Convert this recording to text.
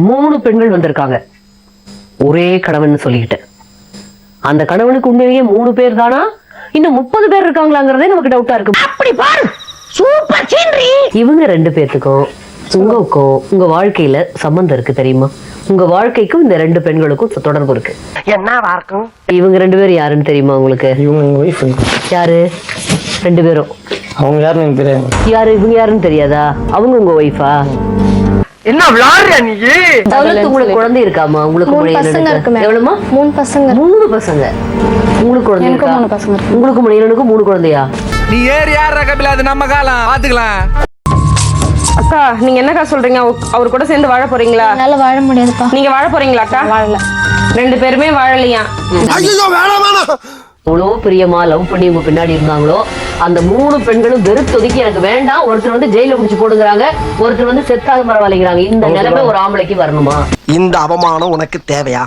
3 பெண்கள் வந்திருக்காங்க ஒரே கணவன் சொல்லிக்கிட்டு. அந்த கணவனுக்கு உண்மையிலேயே 3 பேர் தானா, இன்னும் 30 பேர் இருக்காங்களாங்கிறதே நமக்கு டவுட்டா இருக்கு. அப்படி பாரு, சூப்பர் சீனரி. இவங்க 2 பேத்துக்கும் உங்களுக்கும் உங்க வாழ்க்கையில சம்பந்தம் இருக்கு தெரியுமா? உங்க வாழ்க்கைக்கும் இந்த 2 பெண்களுக்கும் தொடர்பு இருக்கு. என்னவா இருக்கும்? இவங்க 2 பேரும் யாருன்னு தெரியுமா உங்களுக்கு? இவங்க எங்க ஒய்ஃப். யாரு 2 பேரும்? அவங்க யாருன்னு எனக்கு தெரியாது. யாரு இவங்க யாருன்னு தெரியாதா? அவங்க உங்க ஒய்ஃபா? என்ன விளையாடுறியா நீ? உங்களுக்கு குழந்தை இருக்காமா? உங்களுக்கு 3 பசங்க இருக்கு. எவ்வளவுமா? 3 பசங்க. 3 பசங்க. உங்களுக்கு குழந்தை இருக்கா? 3 பசங்க. உங்களுக்கு மணியனுக்கு 3 குழந்தையா? நீ ஏறி யார் கபில, அது நம்ம காலம் பாத்துக்கலாம். அக்கா நீங்க என்னக்கா சொல்றீங்க? அவர் கூட சேர்ந்து வாழ போறீங்களா? என்னால வாழ முடியாதுப்பா. நீங்க வாழ போறீங்களா அக்கா? வாழல. 2 பேருமே வாழலையா? எவ்வளோ பிரியமா லவ் பண்ணி உங்க பின்னாடி இருந்தாங்களோ அந்த 3 பெண்களும் வெறுத்தொதுக்கி எனக்கு வேண்டாம், ஒருத்தர் வந்து ஜெயில பிடிச்சு போடுங்கிறாங்க, ஒருத்தர் வந்து செத்தாக பரவாயில்லைங்கிறாங்க. இந்த நிலைமை ஒரு ஆம்பளைக்கு வரணுமா? இந்த அவமானம் உனக்கு தேவையா?